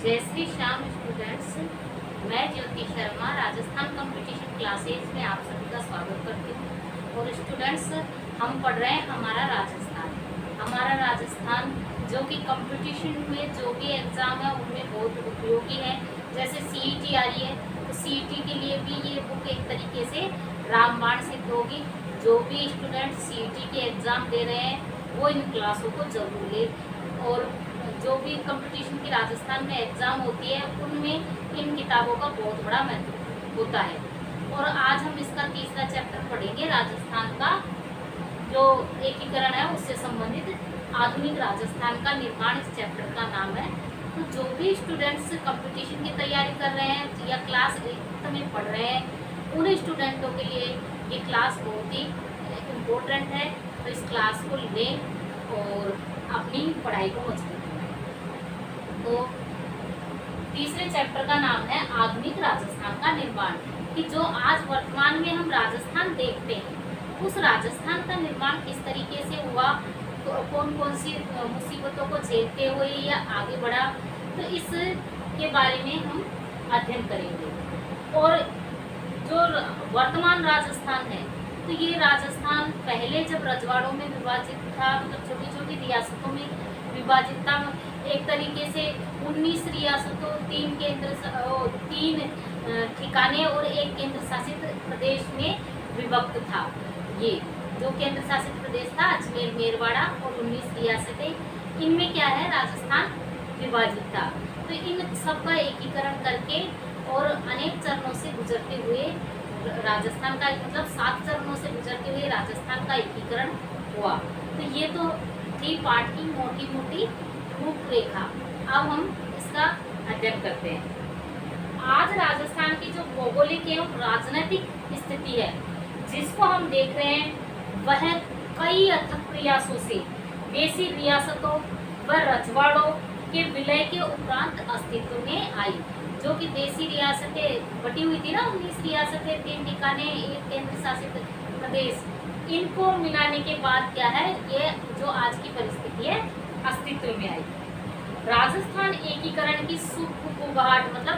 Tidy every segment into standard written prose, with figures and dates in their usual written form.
जय श्री श्याम स्टूडेंट्स, मैं Jyoti Sharma Rajasthan competition classes में आप सभी का स्वागत करती हूँ। और स्टूडेंट्स, हम पढ़ रहे हैं हमारा राजस्थान जो कि कंपटीशन में जो भी एग्ज़ाम है उनमें बहुत उपयोगी है। जैसे सीईटी आ रही है तो सीईटी के लिए भी ये बुक एक तरीके से रामबाण सिद्ध होगी। जो भी स्टूडेंट सीईटी के एग्ज़ाम दे रहे हैं वो इन क्लासों को जरूर ले। और जो भी कंपटीशन की राजस्थान में एग्ज़ाम होती है उनमें इन किताबों का बहुत बड़ा महत्व होता है। और आज हम इसका तीसरा चैप्टर पढ़ेंगे, राजस्थान का जो एकीकरण है उससे संबंधित आधुनिक राजस्थान का निर्माण इस चैप्टर का नाम है। तो जो भी स्टूडेंट्स कंपटीशन की तैयारी कर रहे हैं या क्लास 8 में पढ़ रहे हैं उन स्टूडेंटों के लिए ये क्लास बहुत ही इम्पोर्टेंट है। तो इस क्लास को लें और अपनी पढ़ाई को मजबूत करें। तो तीसरे चैप्टर का नाम है आधुनिक राजस्थान का निर्माण, कि जो आज वर्तमान में हम राजस्थान देखते हैं उस राजस्थान का निर्माण किस तरीके से हुआ, तो कौन कौन सी मुसीबतों को झेलते हुए या आगे बढ़ा, तो इस के बारे में हम अध्ययन करेंगे। और जो वर्तमान राजस्थान है तो ये राजस्थान पहले जब रजवाड़ों में विभाजित था, मतलब छोटी छोटी रियासतों में विभाजित था, एक तरीके से 19 रियासतों, 3 ठिकाने और एक केंद्र शासित प्रदेश में विभक्त था। ये जो केंद्र शासित प्रदेश था अजमेर, मेरवाड़ा और 19 रियासतें, इनमें क्या है राजस्थान विभाजित था। तो इन सब का एकीकरण करके और अनेक चरणों से गुजरते हुए राजस्थान का, मतलब 7 चरणों से गुजरते हुए राजस्थान का एकीकरण हुआ। तो ये तो 3 पार्ट की मोटी मोटी रूपरेखा। अब हम इसका अध्ययन करते हैं। आज राजस्थान की जो भौगोलिक एवं राजनीतिक स्थिति है जिसको हम देख रहे हैं वह कई अथक प्रयासों से देशी रियासतों व रजवाड़ों के विलय के उपरांत अस्तित्व में आई। जो कि देशी रियासतें बटी हुई थी ना, 19 रियासतें, 3 ठिकाने, एक केंद्र शासित प्रदेश, इनको मिलाने के बाद क्या है, ये जो आज की परिस्थिति है अस्तित्व में आई। राजस्थान एकीकरण की सुगबुगाहट, मतलब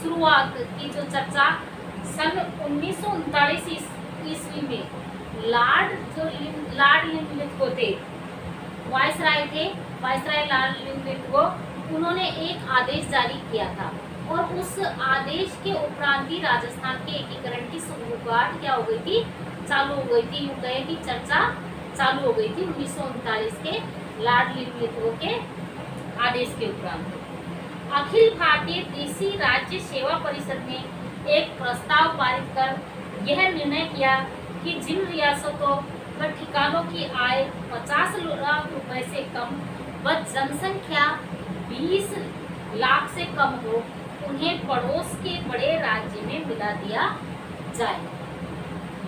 शुरुआत की जो चर्चा सन 1939 ईस्वी में लॉर्ड लिनलिथगो थे, वायसराय लॉर्ड लिनलिथगो, उन्होंने एक आदेश जारी किया था। और उस आदेश के उपरांत ही राजस्थान के एकीकरण की शुरुआत क्या हो गई थी, चालू हो गई थी। यूँ कहे कि चर्चा चालू हो गई थी 1939 के लॉर्ड लिनलिथगो के आदेश के उपरांत। अखिल भारतीय देशी राज्य सेवा परिषद ने एक प्रस्ताव पारित कर यह निर्णय किया कि जिन रियासतों व ठिकानों की आय 50 लाख रुपए से कम व जनसंख्या 20 लाख से कम हो उन्हें पड़ोस के बड़े राज्य में मिला दिया जाए।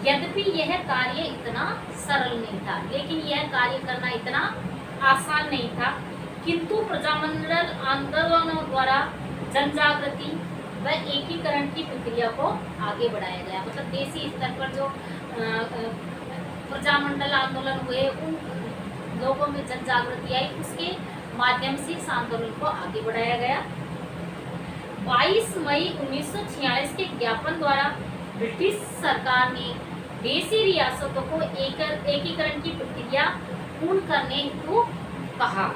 यद्यपि यह कार्य इतना सरल नहीं था, लेकिन यह कार्य करना इतना आसान नहीं था, किंतु प्रजामंडल आंदोलनों द्वारा जनजागृति व एकीकरण की प्रक्रिया को आगे बढ़ाया गया। मतलब देशी स्तर पर जो प्रजामंडल आंदोलन हुए, उन लोगों में जनजागृति आई, उसके माध्यम से इस आंदोलन को आगे बढ़ाया गया। 22 मई 1946 के ज्ञापन द्वारा ब्रिटिश सरकार ने देशी रियासतों को एकीकरण की प्रक्रिया पूर्ण करने हेतु कहा।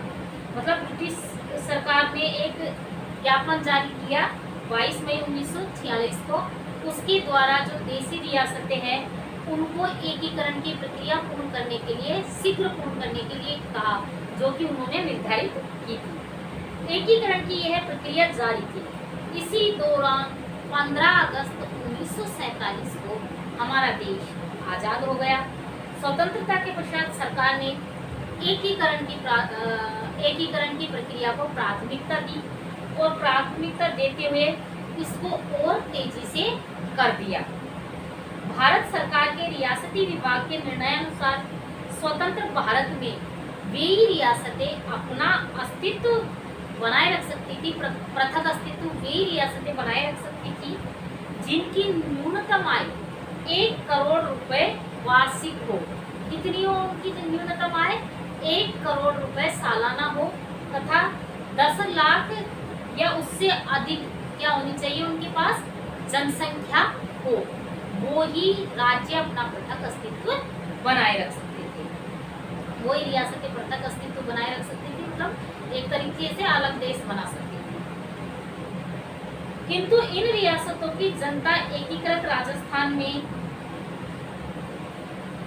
मतलब ब्रिटिश सरकार ने एक ज्ञापन जारी किया 22 मई 1946 को, उसके द्वारा जो देशी रियासतें हैं उनको एकीकरण की प्रक्रिया पूर्ण करने के लिए, शीघ्र पूर्ण करने के लिए कहा, जो कि उन्होंने निर्धारित की थी। एकीकरण की यह प्रक्रिया जारी थी। इसी दौरान 15 अगस्त 1947 को हमारा देश आज़ाद हो गया। स्वतंत्रता के पश्चात सरकार ने एकीकरण की प्रक्रिया को प्राथमिकता दी और प्राथमिकता देते हुए इसको और तेजी से कर दिया। भारत सरकार के रियासती विभाग के निर्णयानुसार स्वतंत्र भारत में वे ही रियासतें अपना अस्तित्व बनाए रख सकती थी, पृथक अस्तित्व वे ही रियासतें बनाए रख सकती थी जिनकी न्यूनतम आय 1 करोड़ रुपए वार्षिक हो। कितनी हो उनकी न्यूनतम आय? 1 करोड़ रुपए सालाना हो तथा 10 लाख या उससे अधिक क्या होनी चाहिए उनके पास जनसंख्या हो, वो ही राज्य अपना पृथक अस्तित्व बनाए रख सकते थे, वो ही रियासतें पृथक अस्तित्व बनाए रख सकती थी, मतलब एक तरीके से अलग देश बना सकती थी। किंतु इन रियासतों की जनता एकीकृत राजस्थान में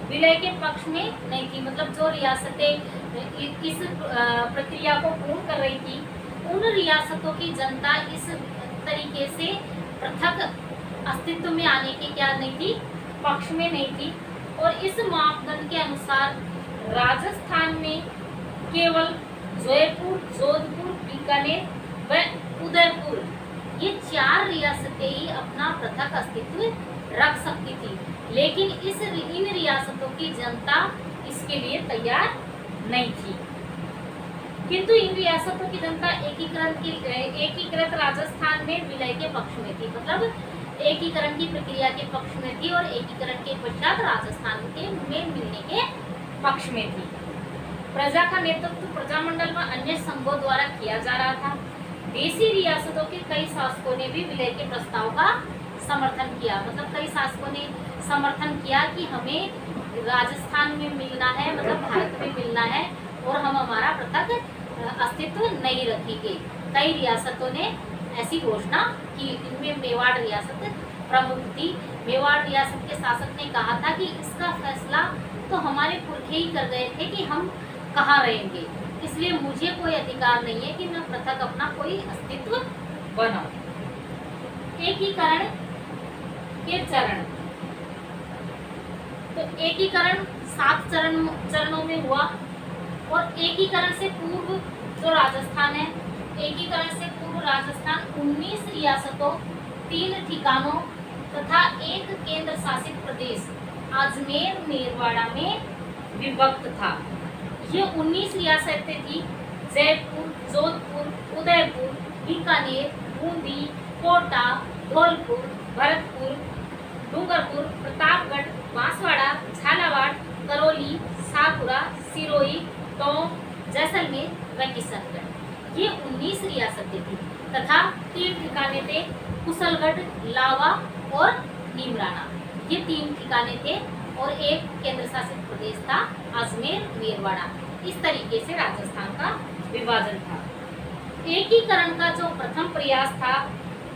विलय के पक्ष में नहीं थी, मतलब जो रियासतें इस प्रक्रिया को पूर्ण कर रही थी, उन रियासतों की जनता इस तरीके से पृथक अस्तित्व में आने के क्या नहीं थी, पक्ष में नहीं थी। और इस मापदंड के अनुसार राजस्थान में केवल जयपुर, जोधपुर, बीकानेर व उदयपुर ये 4 रियासतें ही अपना पृथक अस्तित्व रख सकती थी, लेकिन इन रियासतों की जनता इसके लिए तैयार नहीं थी। किंतु इन रियासतों की जनता एकीकृत राजस्थान में विलय के पक्ष में थी, मतलब एकीकरण की प्रक्रिया के पक्ष में थी और एकीकरण के पश्चात राजस्थान के में मिलने के पक्ष में थी। प्रजा का नेतृत्व प्रजामंडल व अन्य संघों द्वारा किया जा रहा था। देशी रियासतों के कई शासकों ने भी विलय के प्रस्ताव का समर्थन किया, मतलब कई शासकों ने समर्थन किया कि हमें राजस्थान में मिलना है, मतलब भारत में मिलना है और हम हमारा पृथक अस्तित्व नहीं रखेंगे। कई रियासतों ने ऐसी घोषणा की, इनमें मेवाड़ रियासत प्रमुख थी। मेवाड़ रियासत के शासक ने कहा था कि इसका फैसला तो हमारे पुरखे ही कर गए थे कि हम कहाँ रहेंगे, इसलिए मुझे कोई अधिकार नहीं है कि मैं पृथक अपना कोई अस्तित्व बनाऊं। एकीकरण के चरण, तो एकीकरण 7 चरणों में हुआ और एकीकरण से पूर्व जो राजस्थान है, एकीकरण से पूर्व राजस्थान 19 रियासतों, 3 ठिकानों तथा एक केंद्र शासित प्रदेश अजमेर मेरवाड़ा में विभक्त था। ये 19 रियासतें थी, जयपुर, जोधपुर, उदयपुर, बीकानेर, बूंदी, कोटा, धौलपुर, भरतपुर, डूंगरपुर, प्रतापगढ़, बांसवाड़ा, झालावाड़, करौली, सागुरा, सिरोही, टोंक, जैसलमेर व किशनगढ़। ये 19 रियासतें थी तथा 3 ठिकाने थे, कुशलगढ़, लावा और नीमराना। ये 3 ठिकाने थे और एक केंद्र शासित प्रदेश था अजमेर मेरवाड़ा। इस तरीके से राजस्थान का विभाजन था। एकीकरण का जो प्रथम प्रयास था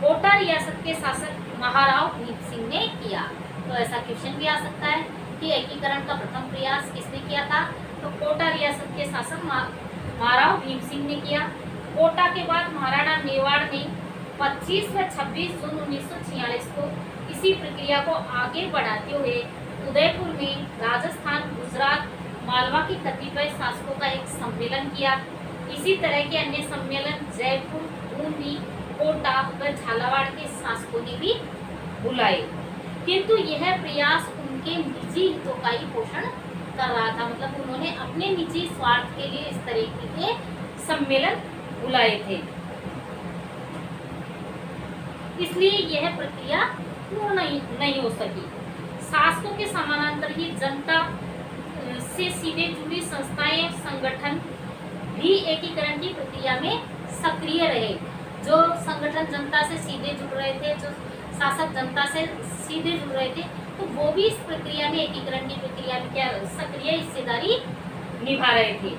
कोटा रियासत के शासक महाराव भीम सिंह ने किया। तो ऐसा क्वेश्चन भी आ सकता है कि एकीकरण का प्रथम प्रयास किसने किया था, तो कोटा रियासत के शासक महाराव भीम सिंह ने किया। कोटा के बाद महाराणा मेवाड़ ने 25 व 26 जून 1946 को इसी प्रक्रिया को आगे बढ़ाते हुए उदयपुर में राजस्थान, गुजरात, मालवा के कतिपय शासकों का एक सम्मेलन किया। इसी तरह के अन्य सम्मेलन जयपुर, बूंदी, कोटा व झालावाड़ के शासकों ने भी बुलाए, किंतु यह प्रयास उनके निजी हितों का ही पोषण कर रहा था, मतलब उन्होंने अपने निजी स्वार्थ के लिए इस तरीके के सम्मेलन बुलाए थे, इसलिए यह प्रक्रिया पूर्ण नहीं हो सकी। शासकों के समानांतर ही जनता से सीधे जुड़ी संस्थाएं, संगठन भी एकीकरण की प्रक्रिया में सक्रिय रहे। जो संगठन जनता से सीधे जुड़ रहे थे, जो शासक जनता से सीधे जुड़ रहे थे, तो वो भी इस प्रक्रिया में, एकीकरण की प्रक्रिया में क्या सक्रिय हिस्सेदारी निभा रहे थे।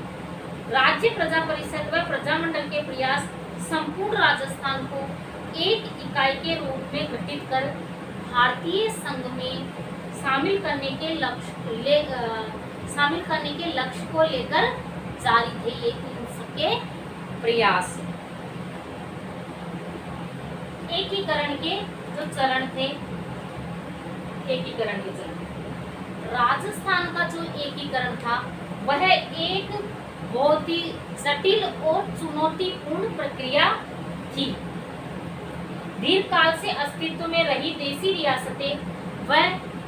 राज्य प्रजा परिषद व प्रजामंडल के प्रयास संपूर्ण राजस्थान को एक इकाई के रूप में गठित कर भारतीय संघ में शामिल करने के लक्ष्य को लेकर जारी थे ये इन सबके प्रयास। एकीकरण के जो चरण थे, एकीकरण के चरण, राजस्थान का जो एकीकरण था वह एक बहुत ही जटिल और चुनौतीपूर्ण प्रक्रिया थी। दीर्घकाल से अस्तित्व में रही देशी रियासतें व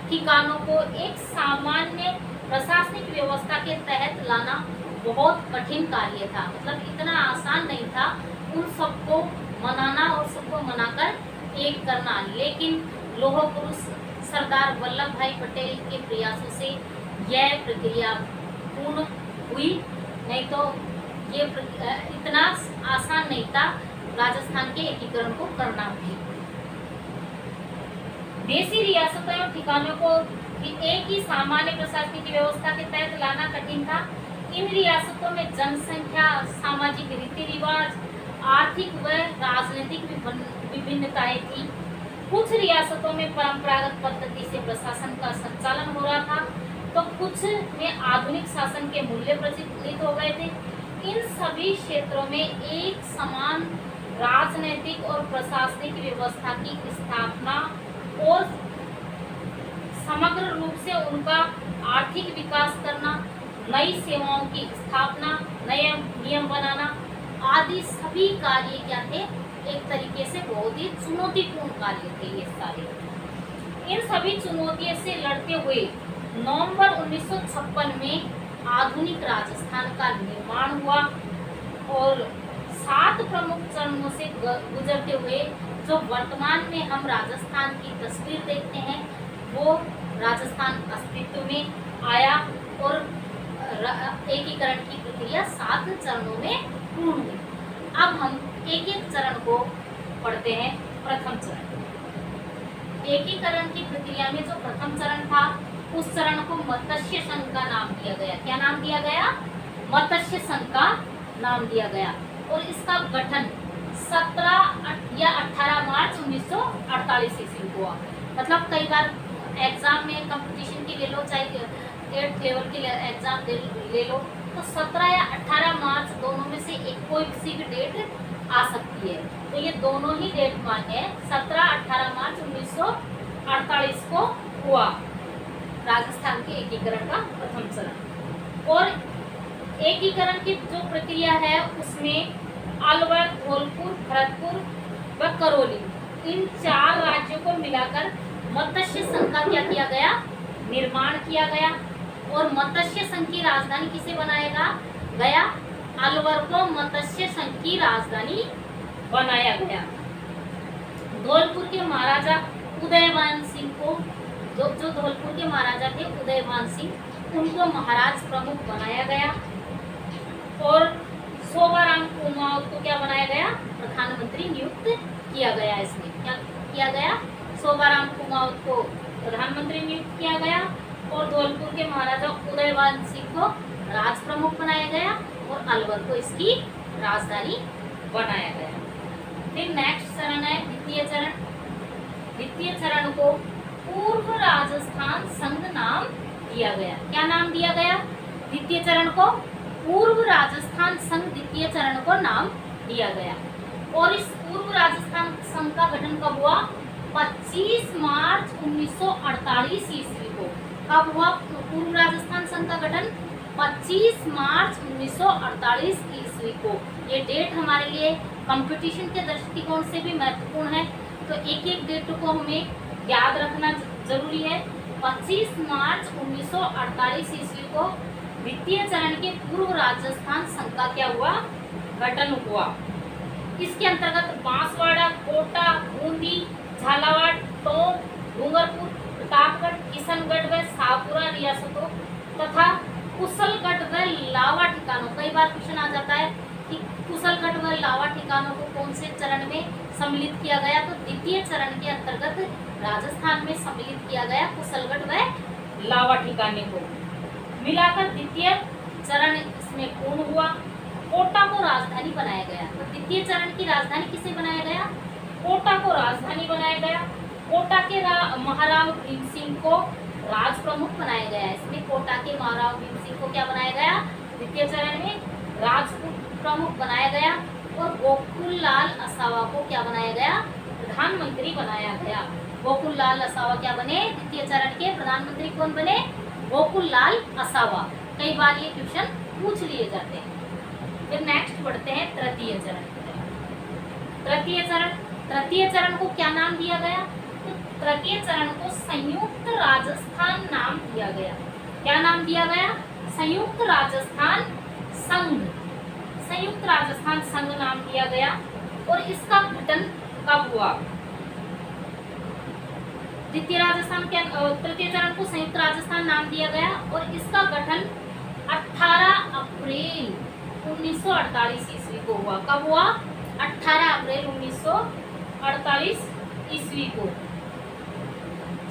ठिकानों को एक सामान्य प्रशासनिक व्यवस्था के तहत लाना बहुत कठिन कार्य था, मतलब इतना आसान नहीं था उन सबको मनाना और सबको मनाकर एक करना। लेकिन लौह पुरुष सरदार वल्लभ भाई पटेल के प्रयासों से यह प्रक्रिया पूर्ण हुई, नहीं तो ये इतना आसान नहीं था। राजस्थान के एकीकरण को करना भी। देशी रियासतों एवं ठिकानों को एक ही सामान्य प्रशासनिक व्यवस्था के तहत लाना कठिन था। इन रियासतों में जनसंख्या, सामाजिक रीति रिवाज, आर्थिक व राजनीतिक विभिन्नताएं थी। कुछ रियासतों में परंपरागत पद्धति से प्रशासन का संचालन हो रहा था, तो कुछ में आधुनिक शासन के मूल्य प्रचलित हो गए थे। इन सभी क्षेत्रों में एक समान राजनीतिक और प्रशासनिक व्यवस्था की स्थापना और समग्र रूप से उनका आर्थिक विकास करना, नई सेवाओं की स्थापना, नए नियम बनाना आदि सभी कार्य क्या थे, एक तरीके से बहुत ही चुनौतीपूर्ण कार्य थे ये सारे। इन सभी चुनौतियों से लड़ते हुए नवंबर 1956 में आधुनिक राजस्थान का निर्माण हुआ और 7 प्रमुख चरणों से गुजरते हुए जो वर्तमान में हम राजस्थान की तस्वीर देखते हैं, वो राजस्थान अस्तित्व में आया और एकीकरण की प्रक्रिया 7 चरणों में पूर्ण हुई। अब हम एक एक चरण को पढ़ते हैं। प्रथम चरण, एकीकरण की प्रक्रिया में जो प्रथम चरण था, उस चरण को मत्स्य संघ का नाम दिया गया। क्या नाम दिया गया? मत्स्य संघ का नाम दिया गया। और इसका गठन 17 या 18 मार्च 1948 ईस्वी को हुआ। मतलब कई बार एग्जाम में कंपटीशन के ले लो, चाहे 8th लेवल के एग्जाम ले लो, तो 17 या 18 मार्च दोनों में से एक कोई किसी भी डेट आ सकती है। तो ये दोनों ही डेट मान्य है। 17-18 मार्च 1948 को हुआ राजस्थान के एकीकरण का प्रथम चरण। और एकीकरण की जो प्रक्रिया है उसमें अलवर, धौलपुर, भरतपुर व करौली, इन 4 राज्यों को मिलाकर मत्स्य संघ का क्या किया गया? निर्माण किया गया। और मत्स्य संघ की राजधानी किसे बनाया गया? अलवर को मत्स्य संघ की राजधानी बनाया गया। धौलपुर के महाराजा उदयभान सिंह को, जो धौलपुर के महाराजा थे उदयभान सिंह, उनको महाराज प्रमुख बनाया गया। और शोभाराम कुमाऊं को क्या बनाया गया? प्रधानमंत्री नियुक्त किया गया। इसमें क्या किया गया? शोभाराम कुमाऊं को प्रधानमंत्री नियुक्त किया गया और धौलपुर के महाराजा उदयभान सिंह को राज प्रमुख बनाया गया और अलवर को इसकी राजधानी बनाया गया। फिर नेक्स्ट चरण है द्वितीय चरण। द्वितीय चरण को पूर्व राजस्थान संघ नाम दिया गया। क्या नाम दिया गया? द्वितीय चरण को पूर्व राजस्थान संघ द्वितीय चरण को नाम दिया गया। और इस पूर्व राजस्थान संघ का गठन कब हुआ? 25 मार्च 1948 ईस्वी को। कब हुआ पूर्व राजस्थान संघ का गठन? 25 मार्च 1948 ईस्वी को। ये डेट हमारे लिए कंपटीशन के दृष्टिकोण से भी महत्वपूर्ण है, तो एक एक डेट को हमें याद रखना जरूरी है। 25 मार्च 1948 ईस्वी को द्वितीय चरण के पूर्व राजस्थान संघ का क्या हुआ? गठन हुआ। इसके अंतर्गत बांसवाड़ा, कोटा, बूंदी, झालावाड़, टोंक, डूंगरपुर, प्रतापगढ़, किशनगढ़ व शाहपुरा रियासतों तथा कुशलगढ़ व लावा ठिकानों, कई बार क्वेश्चन आ जाता है कि कुशलगढ़ व लावा ठिकानों को कौन से चरण में सम्मिलित किया गया? तो द्वितीय चरण के अंतर्गत राजस्थान में सम्मिलित किया गया कुशलगढ़ व लावा ठिकाने को मिलाकर द्वितीय चरण इसमें पूर्ण हुआ। कोटा को राजधानी बनाया गया। तो द्वितीय चरण की राजधानी किसे बनाया गया? कोटा को राजधानी बनाया गया। कोटा के महाराव भीम सिंह को राज प्रमुख बनाया गया। इसमें कोटा के महाराव भीम सिंह को क्या बनाया गया? द्वितीय चरण में राज प्रमुख बनाया गया। और गोकुल लाल असावा को क्या बनाया गया? प्रधानमंत्री बनाया गया। गोकुल लाल असावा क्या बने? द्वितीय चरण के प्रधानमंत्री कौन बने? गोकुल लाल असावा। कई बार ये क्वेश्चन पूछ लिए जाते हैं। फिर नेक्स्ट बढ़ते हैं तृतीय चरण। तृतीय चरण को क्या नाम दिया गया? तो तृतीय चरण को संयुक्त राजस्थान नाम दिया गया। क्या नाम दिया गया? संयुक्त राजस्थान संघ। संयुक्त राजस्थान संघ नाम दिया गया। और इसका गठन कब हुआ? तृतीय चरण को संयुक्त राजस्थान नाम दिया गया और इसका गठन 18 अप्रैल 1948 ईस्वी को हुआ। कब हुआ? 18 अप्रैल 1948 ईस्वी को।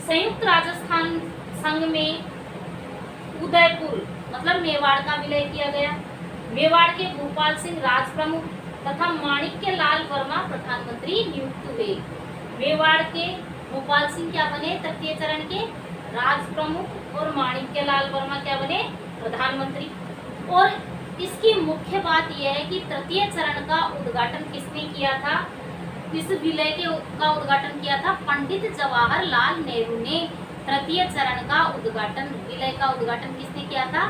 संयुक्त राजस्थान संघ में उदयपुर मतलब मेवाड़ का विलय किया गया। मेवाड़ के भोपाल सिंह राज प्रमुख तथा माणिक्य लाल वर्मा प्रधानमंत्री नियुक्त हुए। मेवाड़ के भोपाल सिंह क्या बने? तृतीय चरण के राज प्रमुख और माणिक्य लाल वर्मा क्या बने? प्रधानमंत्री। और इसकी मुख्य बात यह है कि तृतीय चरण का उद्घाटन किसने किया था? इस विलय का उद्घाटन किया था पंडित जवाहरलाल नेहरू ने। तृतीय चरण का उद्घाटन, विलय का उद्घाटन किसने किया था?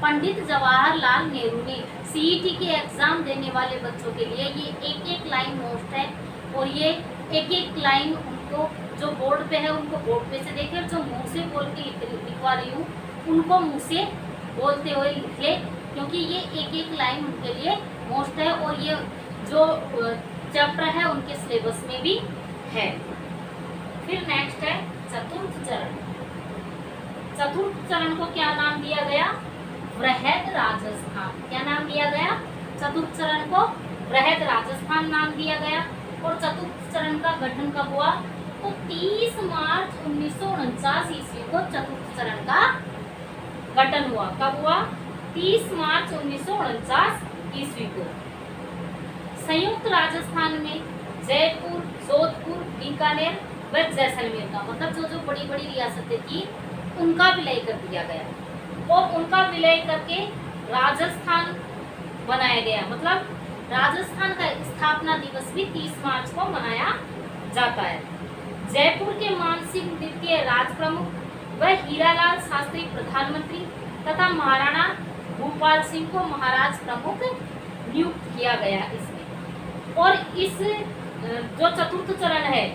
पंडित जवाहरलाल नेहरू ने। सीईटी के एग्जाम देने वाले बच्चों के लिए ये एक एक लाइन मोस्ट है और ये एक एक लाइन उनको जो बोर्ड पे है उनको बोर्ड पे से देखे, जो मुंह से बोल के लिखवा रही हूँ उनको मुंह से बोलते हुए लिख ले, क्योंकि ये एक एक लाइन उनके लिए मोस्ट है और ये जो चैप्टर है उनके सिलेबस में भी है। फिर नेक्स्ट है चतुर्थ चरण। चतुर्थ चरण को क्या नाम दिया गया? वृहद राजस्थान। क्या नाम दिया गया? चतुर्थ चरण को वृहद राजस्थान नाम दिया गया। और चतुर्थ चरण का गठन कब हुआ? तो 30 मार्च 1949 ईस्वी को चतुर्थ चरण का गठन हुआ। कब हुआ? 30 मार्च 1949 ईस्वी को। संयुक्त राजस्थान में जयपुर, जोधपुर, बीकानेर व जैसलमेर का मतलब जो जो बड़ी बड़ी रियासतें थी उनका विलय कर दिया गया और उनका विलय करके राजस्थान बनाया गया। मतलब राजस्थान का स्थापना दिवस भी 30 मार्च को मनाया जाता है। जयपुर के मान सिंह द्वितीय राज प्रमुख व हीरालाल शास्त्री प्रधानमंत्री तथा महाराणा भूपाल सिंह को महाराज प्रमुख नियुक्त किया गया इसमें। और इस जो चतुर्थ चरण है,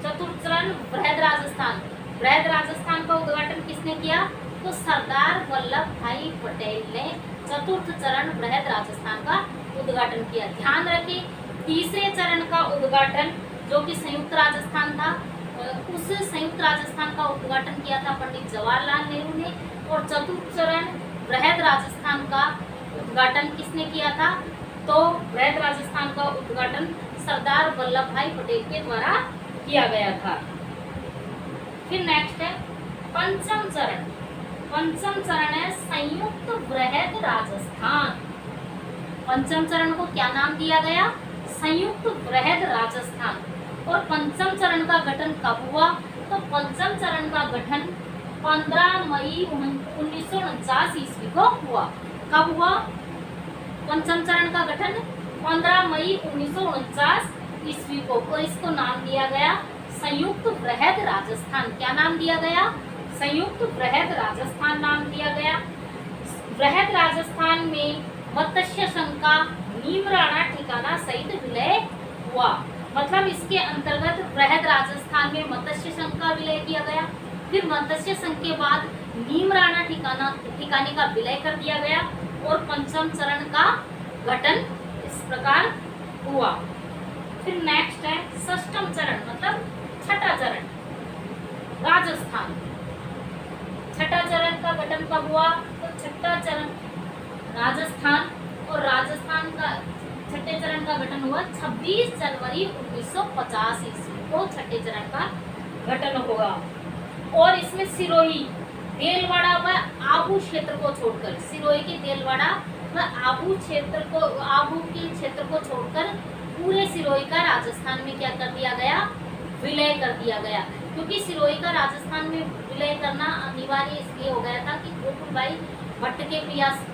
चतुर्थ चरण वृहद राजस्थान, वृहद राजस्थान का उद्घाटन किसने किया? तो सरदार वल्लभ भाई पटेल ने चतुर्थ चरण वृहद राजस्थान का उद्घाटन किया। ध्यान रखें, तीसरे चरण का उद्घाटन जो कि संयुक्त राजस्थान था, उस संयुक्त राजस्थान का उद्घाटन किया था पंडित जवाहरलाल नेहरू ने। और चतुर्थ चरण वृहद राजस्थान का उद्घाटन किसने किया था? तो वृहद राजस्थान का उद्घाटन सरदार वल्लभ भाई पटेल के द्वारा किया गया था। फिर नेक्स्ट है पंचम चरण। पंचम चरण है संयुक्त वृहद राजस्थान। पंचम चरण को क्या नाम दिया गया? संयुक्त वृहद राजस्थान। और पंचम चरण का गठन कब हुआ? तो पंचम चरण का गठन 15 मई 1949 ईस्वी को हुआ। कब हुआ पंचम चरण का गठन? 15 मई 1949 ईस्वी को। और इसको नाम दिया गया संयुक्त वृहद राजस्थान। क्या नाम दिया गया? संयुक्त वृहद राजस्थान नाम दिया गया। वृहद राजस्थान में मत्स्य संघ का नीमराणा ठिकाना सहित विलय हुआ। मतलब इसके अंतर्गत वृहद राजस्थान में मत्स्य संघ का विलय किया गया। फिर मत्स्य संघ के बाद नीमराणा ठिकाने का विलय कर दिया गया और पंचम चरण का गठन इस प्रकार हुआ। फिर नेक्स्ट है षष्ठम चरण मतलब छठा चरण राजस्थान। छठा चरण का गठन कब हुआ? तो छठा चरण राजस्थान और राजस्थान का छठे चरण का गठन हुआ 26 जनवरी 1950 ईस्वी को। छठे चरण का गठन हुआ और इसमें सिरोही, देलवाड़ा व आबू क्षेत्र को छोड़कर, सिरोही के देलवाड़ा व आबू क्षेत्र को, आबू के क्षेत्र को छोड़कर पूरे सिरोही का राजस्थान में क्या कर दिया गया? विलय कर दिया गया। क्योंकि सिरोही का राजस्थान में विलय करना अनिवार्य इसलिए हो गया था कि गोकुल भाई भट्ट के प्रयास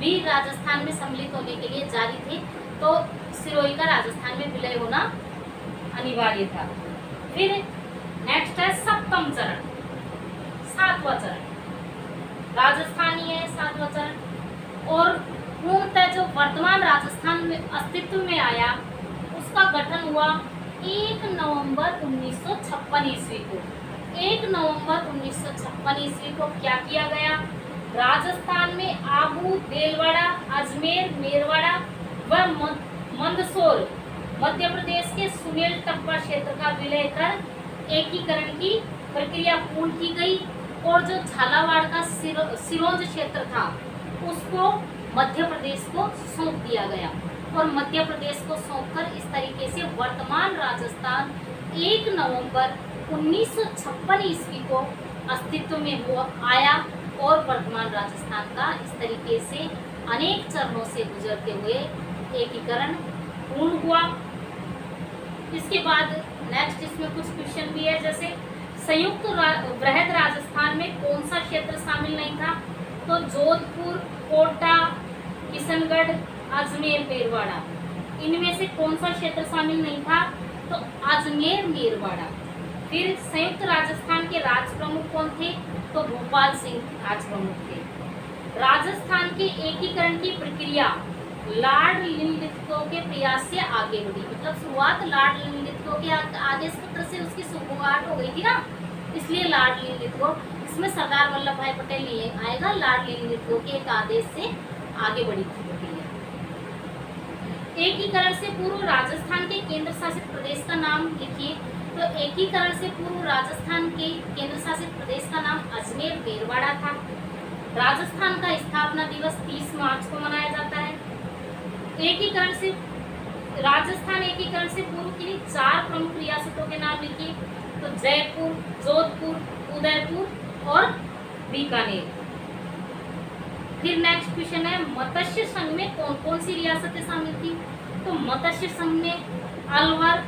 भी राजस्थान में सम्मिलित होने के लिए जारी थे, तो सिरोही का राजस्थान में विलय होना अनिवार्य था। फिर नेक्स्ट है सप्तम चरण, सातवां चरण राजस्थानी है, सातवां चरण। और पूर्णतः जो वर्तमान राजस्थान में अस्तित्व में आया उसका गठन हुआ 1 नवंबर 1956 ईस्वी को। 1 नवंबर 1956 ईस्वी को क्या किया गया? राजस्थान में आबू, देलवाड़ा, अजमेर, मेरवाड़ा व मंदसौर, मध्य प्रदेश के सुमेल टप्पा क्षेत्र का विलय कर एकीकरण की प्रक्रिया पूर्ण की गई और जो झालावाड़ का सिरोंज क्षेत्र था उसको मध्य प्रदेश को सौंप दिया गया। और मध्य प्रदेश को सौंपकर इस तरीके से वर्तमान राजस्थान 1 नवंबर 1956 ईस्वी को अस्तित्व में हुआ आया और वर्तमान राजस्थान का इस तरीके से अनेक चरणों से गुजरते हुए एकीकरण पूर्ण हुआ। इसके बाद नेक्स्ट इसमें कुछ क्वेश्चन भी है, जैसे संयुक्त वृहद राजस्थान में कौन सा क्षेत्र शामिल नहीं था? तो जोधपुर, कोटा, किशनगढ़, अजमेर, मेरवाड़ा, इनमें से कौन सा क्षेत्र शामिल नहीं था? तो अजमेर, मेरवाड़ा। फिर संयुक्त राजस्थान के राज प्रमुख कौन थे? तो भोपाल सिंह राज प्रमुख थे। राजस्थान के एकीकरण की प्रक्रिया लॉर्ड लिनलिथगो के प्रयास से आगे बढ़ी, मतलब शुरुआत लॉर्ड लिनलिथगो के आदेश पत्र से उसकी शुरुआत हो गई थी ना, इसलिए लॉर्ड लिनलिथगो, इसमें सरदार वल्लभ भाई पटेल नहीं आएगा, लॉर्ड लिनलिथगो के एक आदेश से आगे बढ़ी थी प्रक्रिया। एकीकरण से पूर्व राजस्थान के केंद्र शासित प्रदेश का नाम लिखिए। तो एकीकरण से पूर्व राजस्थान के केंद्र शासित प्रदेश का नाम अजमेर, मेरवाड़ा था। राजस्थान का स्थापना दिवस 30 मार्च को मनाया जाता है। एकीकरण से राजस्थान एकीकरण से पूर्व के लिए 4 प्रमुख रियासतों के नाम लिखिए। तो जयपुर, जोधपुर, उदयपुर और बीकानेर। फिर नेक्स्ट क्वेश्चन है, मत्स्य संघ में कौन कौन सी रियासतें शामिल थी? तो मत्स्य संघ में अलवर,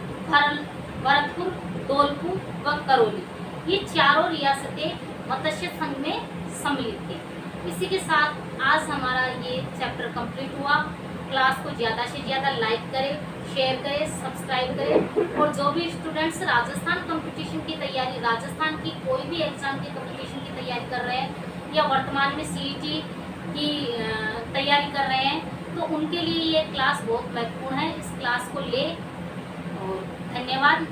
भरतपुर, धौलपुर व करौली, ये चारों रियासतें मत्स्य संघ में सम्मिलित थी। इसी के साथ आज हमारा ये चैप्टर कंप्लीट हुआ। क्लास को ज़्यादा से ज़्यादा लाइक करें, शेयर करें, सब्सक्राइब करें, और जो भी स्टूडेंट्स राजस्थान कंपटीशन की तैयारी, राजस्थान की कोई भी एग्जाम की कंपटीशन की तैयारी कर रहे हैं या वर्तमान में सीईटी की तैयारी कर रहे हैं, तो उनके लिए ये क्लास बहुत महत्वपूर्ण है। इस क्लास को ले और धन्यवाद।